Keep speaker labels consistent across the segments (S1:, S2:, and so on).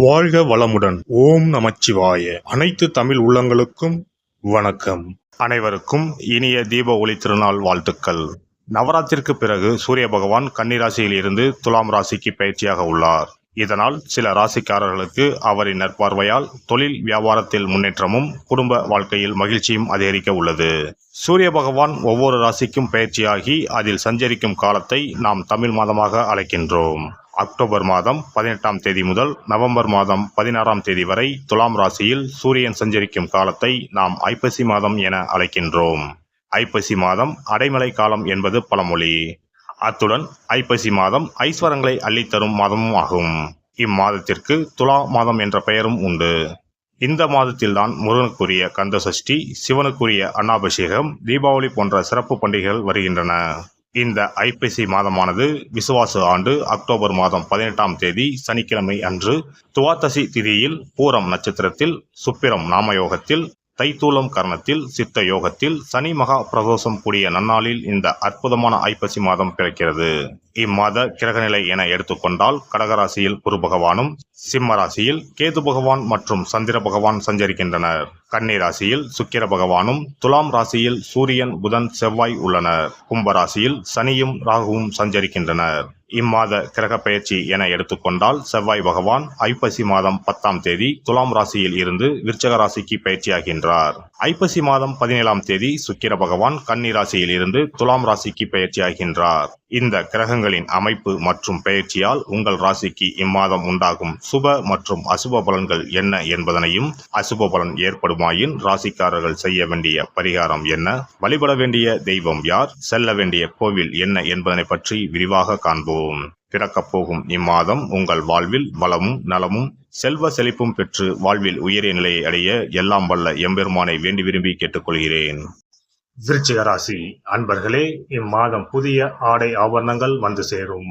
S1: வாழ்க வளமுடன். ஓம் நமச்சிவாய. அனைத்து தமிழ் உள்ளங்களுக்கும் வணக்கம். அனைவருக்கும் இனிய தீப ஒளி திருநாள் வாழ்த்துக்கள். நவராத்திற்கு பிறகு சூரிய பகவான் கன்னிராசியில் இருந்து துலாம் ராசிக்கு பயிற்சியாக உள்ளார். இதனால் சில ராசிக்காரர்களுக்கு அவரின் நற்பார்வையால் தொழில் வியாபாரத்தில் முன்னேற்றமும் குடும்ப வாழ்க்கையில் மகிழ்ச்சியும் அதிகரிக்க உள்ளது. சூரிய பகவான் ஒவ்வொரு ராசிக்கும் பயிற்சியாகி அதில் சஞ்சரிக்கும் காலத்தை நாம் தமிழ் மாதமாக அழைக்கின்றோம். அக்டோபர் மாதம் 18ஆம் தேதி முதல் நவம்பர் மாதம் 16ஆம் தேதி வரை துலாம் ராசியில் சூரியன் சஞ்சரிக்கும் காலத்தை நாம் ஐப்பசி மாதம் என அழைக்கின்றோம். ஐப்பசி மாதம் அடைமழை காலம் என்பது பழமொழி. அத்துடன் ஐப்பசி மாதம் ஐஸ்வரங்களை அள்ளித்தரும் மாதமும் ஆகும். இம்மாதத்திற்கு துலா மாதம் என்ற பெயரும் உண்டு. இந்த மாதத்தில்தான் முருகனுக்குரிய கந்த சஷ்டி, சிவனுக்குரிய அன்னாபிஷேகம், தீபாவளி போன்ற சிறப்பு பண்டிகைகள் வருகின்றன. இந்த ஐப்பசி மாதமானது விசுவாச ஆண்டு அக்டோபர் மாதம் 18ஆம் தேதி சனிக்கிழமை அன்று துவாதசி திதியில் பூரம் நட்சத்திரத்தில் சுப்பிரம் நாமயோகத்தில் தைத்தூலம் கரணத்தில் சித்த யோகத்தில் சனி மகா பிரதோஷம் கூடிய நன்னாளில் இந்த அற்புதமான ஐப்பசி மாதம் பிறக்கிறது. இம்மாத கிரகநிலை என எடுத்துக்கொண்டால் கடகராசியில் குரு பகவானும், சிம்ம ராசியில் கேது பகவான் மற்றும் சந்திர பகவான் சஞ்சரிக்கின்றனர். கன்னி ராசியில் சுக்கிர பகவானும், துலாம் ராசியில் சூரியன், புதன், செவ்வாய் உள்ளனர். கும்பராசியில் சனியும் ராகுவும் சஞ்சரிக்கின்றனர். இம்மாத கிரக பயிற்சி என எடுத்துக்கொண்டால் செவ்வாய் பகவான் ஐப்பசி மாதம் 10ஆம் தேதி துலாம் ராசியில் இருந்து விருச்சக ராசிக்கு பயிற்சியாகின்றார். ஐப்பசி மாதம் 17ஆம் தேதி சுக்கிர பகவான் கன்னி ராசியில் இருந்து துலாம் ராசிக்கு பயிற்சியாகின்றார். இந்த கிரகங்களின் அமைப்பு மற்றும் பயிற்சியால் உங்கள் ராசிக்கு இம்மாதம் உண்டாகும் சுப மற்றும் அசுப பலன்கள் என்ன என்பதனையும், அசுப பலன் ஏற்படுமாயின் ராசிக்காரர்கள் செய்ய வேண்டிய பரிகாரம் என்ன, வழிபட வேண்டிய தெய்வம் யார், செல்ல வேண்டிய கோவில் என்ன என்பதனை பற்றி விரிவாக காண்போம். பிறக்கப் போகும் இம்மாதம் உங்கள் வாழ்வில் வளமும் நலமும் செல்வ செழிப்பும் பெற்று வாழ்வில் உயரிய நிலையை அடைய எல்லாம் வல்ல எம்பெருமானை வேண்டி விரும்பி கேட்டுக்கொள்கிறேன். விருச்சிக ராசி அன்பர்களே, இம்மாதம் புதிய ஆடை ஆபரணங்கள் வந்து சேரும்.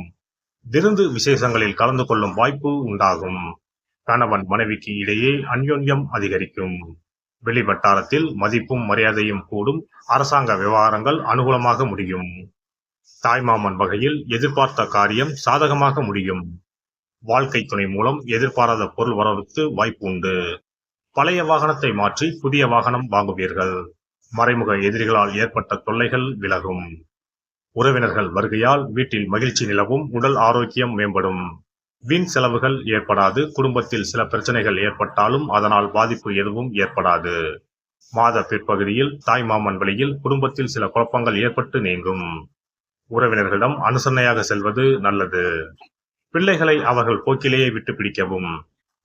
S1: விருந்து விசேஷங்களில் கலந்து கொள்ளும் வாய்ப்பு உண்டாகும். கணவன் மனைவிக்கு இடையே அந்யோன்யம் அதிகரிக்கும். வெளிவட்டாரத்தில் மதிப்பும் மரியாதையும் கூடும். அரசாங்க விவகாரங்கள் அனுகூலமாக முடியும். தாய்மாமன் வகையில் எதிர்பார்த்த காரியம் சாதகமாக முடியும். வாழ்க்கை துணை மூலம் எதிர்பாராத பொருள் வரவுக்கு வாய்ப்பு உண்டு. பழைய வாகனத்தை மாற்றி புதிய வாகனம் வாங்குவீர்கள். மறைமுக எதிரிகளால் ஏற்பட்ட தொல்லைகள் விலகும். உறவினர்கள் வருகையால் வீட்டில் மகிழ்ச்சி நிலவும். உடல் ஆரோக்கியம் மேம்படும். வீண் செலவுகள் ஏற்படாது. குடும்பத்தில் சில பிரச்சனைகள் ஏற்பட்டாலும் அதனால் பாதிப்பு எதுவும் ஏற்படாது. மாத பிற்பகுதியில் தாய்மாமன் வழியில் குடும்பத்தில் சில குழப்பங்கள் ஏற்பட்டு நீங்கும். உறவினர்களிடம் அனுசரணையாக செல்வது நல்லது. பிள்ளைகளை அவர்கள் போக்கிலேயே விட்டு பிடிக்கவும்.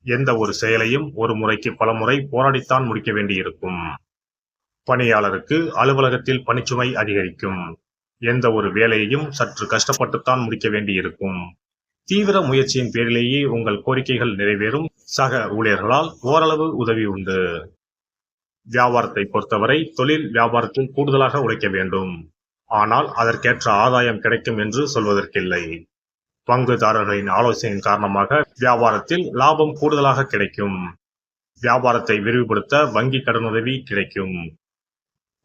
S1: எந்த ஒரு செயலையும் ஒரு முறைக்கு பல முறை போராடித்தான் முடிக்க வேண்டியிருக்கும். பணியாளருக்கு அலுவலகத்தில் பணிச்சுமை அதிகரிக்கும். எந்த ஒரு வேலையையும் சற்று கஷ்டப்பட்டுத்தான் முடிக்க வேண்டியிருக்கும். தீவிர முயற்சியின் பேரிலேயே உங்கள் கோரிக்கைகள் நிறைவேறும். சக ஊழியர்களால் ஓரளவு உதவி உண்டு. வியாபாரத்தை பொறுத்தவரை தொழில் வியாபாரத்தில் கூடுதலாக உழைக்க வேண்டும். ஆனால் அதற்கேற்ற ஆதாயம் கிடைக்கும் என்று சொல்வதற்கில்லை. பங்குதாரர்களின் ஆலோசனையின் காரணமாக வியாபாரத்தில் லாபம் கூடுதலாக கிடைக்கும். வியாபாரத்தை விரிவுபடுத்த வங்கி கடனுதவி கிடைக்கும்.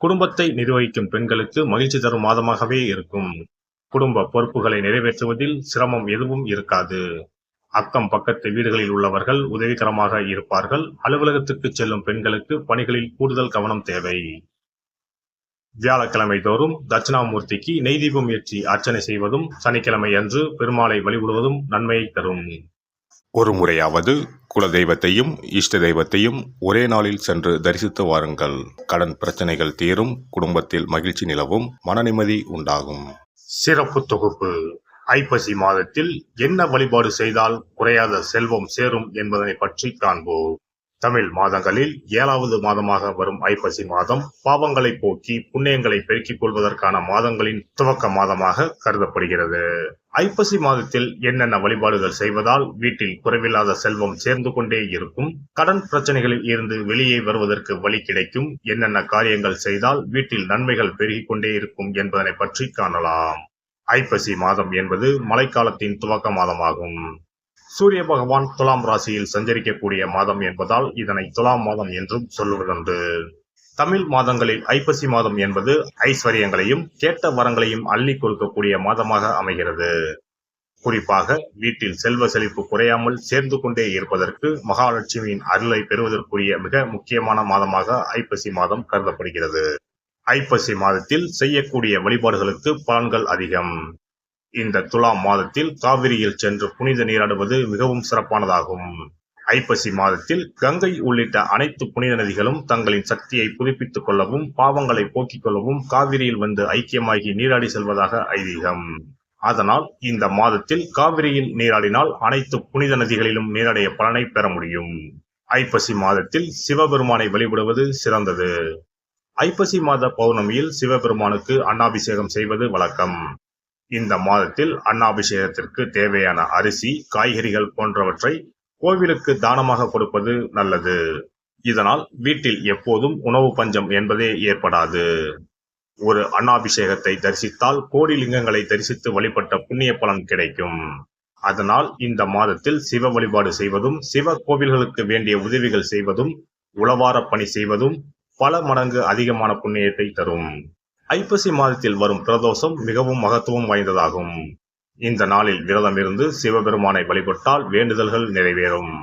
S1: குடும்பத்தை நிர்வகிக்கும் பெண்களுக்கு மகிழ்ச்சி தரும் மாதமாகவே இருக்கும். குடும்ப பொறுப்புகளை நிறைவேற்றுவதில் சிரமம் எதுவும் இருக்காது. அக்கம் பக்கத்து வீடுகளில் உள்ளவர்கள் உதவிகரமாக இருப்பார்கள். அலுவலகத்துக்கு செல்லும் பெண்களுக்கு பணிகளில் கூடுதல் கவனம் தேவை. வியாழக்கிழமை தோறும் தட்சிணாமூர்த்திக்கு நெய் தீபம் ஏற்றி அர்ச்சனை செய்வதும், சனிக்கிழமை அன்று பெருமாளை வழிபடுவதும் நன்மையை தரும்.
S2: ஒரு முறையாவது குல தெய்வத்தையும் இஷ்ட தெய்வத்தையும் ஒரே நாளில் சென்று தரிசித்து வாருங்கள். கடன் பிரச்சனைகள் தீரும். குடும்பத்தில் மகிழ்ச்சி நிலவும். மன நிம்மதி உண்டாகும்.
S1: சிறப்பு தொகுப்பு. ஐப்பசி மாதத்தில் என்ன வழிபாடு செய்தால் குறையாத செல்வம் சேரும் என்பதனை பற்றி காண்போம். தமிழ் மாதங்களில் 7வது மாதமாக வரும் ஐப்பசி மாதம் பாவங்களை போக்கி புண்ணியங்களை பெருக்கிக் கொள்வதற்கான மாதங்களின் துவக்க மாதமாக கருதப்படுகிறது. ஐப்பசி மாதத்தில் என்னென்ன வழிபாடுகள் செய்வதால் வீட்டில் குறைவில்லாத செல்வம் சேர்ந்து கொண்டே இருக்கும், கடன் பிரச்சனைகளில் இருந்து வெளியே வருவதற்கு வழி கிடைக்கும், என்னென்ன காரியங்கள் செய்தால் வீட்டில் நன்மைகள் பெருகிக் கொண்டே இருக்கும் என்பதனை பற்றி காணலாம். ஐப்பசி மாதம் என்பது மழைக்காலத்தின் துவக்க மாதமாகும். சூரிய பகவான் துலாம் ராசியில் சஞ்சரிக்கக்கூடிய மாதம் என்பதால் இதனை துலாம் மாதம் என்றும் சொல்லுவதுண்டு. தமிழ் மாதங்களில் ஐப்பசி மாதம் என்பது ஐஸ்வர்யங்களையும் கேட்ட வரங்களையும் அள்ளி கொடுக்கக்கூடிய மாதமாக அமைகிறது. குறிப்பாக வீட்டில் செல்வ செழிப்பு குறையாமல் சேர்ந்து கொண்டே இருப்பதற்கு மகாலட்சுமியின் அருளை பெறுவதற்குரிய மிக முக்கியமான மாதமாக ஐப்பசி மாதம் கருதப்படுகிறது. ஐப்பசி மாதத்தில் செய்யக்கூடிய வழிபாடுகளுக்கு பலன்கள் அதிகம். இந்த துலாம் மாதத்தில் காவிரியில் சென்று புனித நீராடுவது மிகவும் சிறப்பானதாகும். ஐப்பசி மாதத்தில் கங்கை உள்ளிட்ட அனைத்து புனித நதிகளும் தங்களின் சக்தியை புதுப்பித்துக் கொள்ளவும் பாவங்களை போக்கிக் கொள்ளவும் காவிரியில் வந்து ஐக்கியமாகி நீராடி செல்வதாக ஐதீகம். அதனால் இந்த மாதத்தில் காவிரியில் நீராடினால் அனைத்து புனித நதிகளிலும் நீராடிய பலனை பெற முடியும். ஐப்பசி மாதத்தில் சிவபெருமானை வழிபடுவது சிறந்தது. ஐப்பசி மாத பௌர்ணமியில் சிவபெருமானுக்கு அன்னாபிஷேகம் செய்வது வழக்கம். இந்த மாதத்தில் அன்னாபிஷேகத்திற்கு தேவையான அரிசி, காய்கறிகள் போன்றவற்றை கோவிலுக்கு தானமாக கொடுப்பது நல்லது. இதனால் வீட்டில் எப்போதும் உணவு பஞ்சம் என்பதே ஏற்படாது. ஒரு அன்னாபிஷேகத்தை தரிசித்தால் கோடி லிங்கங்களை தரிசித்து வழிபட்ட புண்ணிய பலன் கிடைக்கும். அதனால் இந்த மாதத்தில் சிவ வழிபாடு செய்வதும் சிவ கோவில்களுக்கு வேண்டிய உதவிகள் செய்வதும் உளவார பணி செய்வதும் பல மடங்கு அதிகமான புண்ணியத்தை தரும். ஐப்பசி மாதத்தில் வரும் பிரதோஷம் மிகவும் மகத்துவம் வாய்ந்ததாகும். இந்த நாளில் விரதம் இருந்து சிவபெருமானை வழிபட்டால் வேண்டுதல்கள் நிறைவேறும்.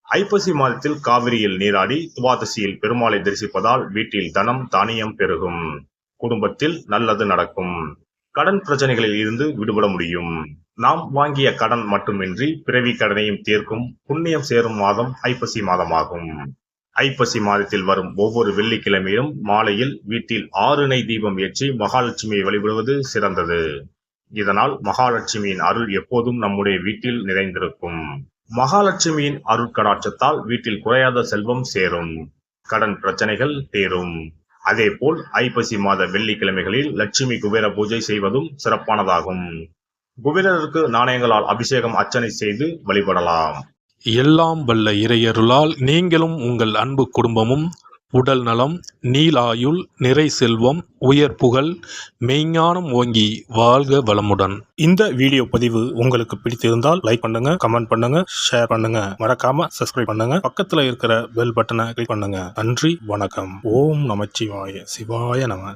S1: ஐப்பசி மாதத்தில் காவிரியில் நீராடி துவாதசியில் பெருமாளை தரிசிப்பதால் வீட்டில் தனம் தானியம் பெருகும். குடும்பத்தில் நல்லது நடக்கும். கடன் பிரச்சனைகளில் இருந்து விடுபட முடியும். நாம் வாங்கிய கடன் மட்டுமின்றி பிறவி கடனையும் தீர்க்கும் புண்ணியம் சேரும் மாதம் ஐப்பசி மாதமாகும். ஐப்பசி மாதத்தில் வரும் ஒவ்வொரு வெள்ளிக்கிழமையிலும் மாலையில் வீட்டில் 6 நெய் தீபம் ஏற்றி மகாலட்சுமியை வழிபடுவது சிறந்தது. இதனால் மகாலட்சுமியின் அருள் எப்போதும் நம்முடைய வீட்டில் நிறைந்திருக்கும். மகாலட்சுமியின் அருட்கடாட்சத்தால் வீட்டில் குறையாத செல்வம் சேரும். கடன் பிரச்சனைகள் தீரும். அதேபோல் ஐப்பசி மாத வெள்ளிக்கிழமைகளில் லட்சுமி குபேர பூஜை செய்வதும் சிறப்பானதாகும். குபேரருக்கு நாணயங்களால் அபிஷேகம் அர்ச்சனை செய்து வழிபடலாம்.
S3: எல்லாம் வல்ல இறையருளால் நீங்களும் உங்கள் அன்பு குடும்பமும் உடல் நலம், நீலாயுள், நிறை செல்வம், உயர் புகழ், மெய்ஞானம் ஓங்கி வாழ்க வளமுடன்.
S1: இந்த வீடியோ பதிவு உங்களுக்கு பிடித்திருந்தால் லைக் பண்ணுங்க, கமெண்ட் பண்ணுங்க, ஷேர் பண்ணுங்க, மறக்காம சப்ஸ்கிரைப் பண்ணுங்க, பக்கத்துல இருக்கிற பெல் பட்டனை கிளிக் பண்ணுங்க. நன்றி, வணக்கம். ஓம் நமச்சிவாய. சிவாய நம.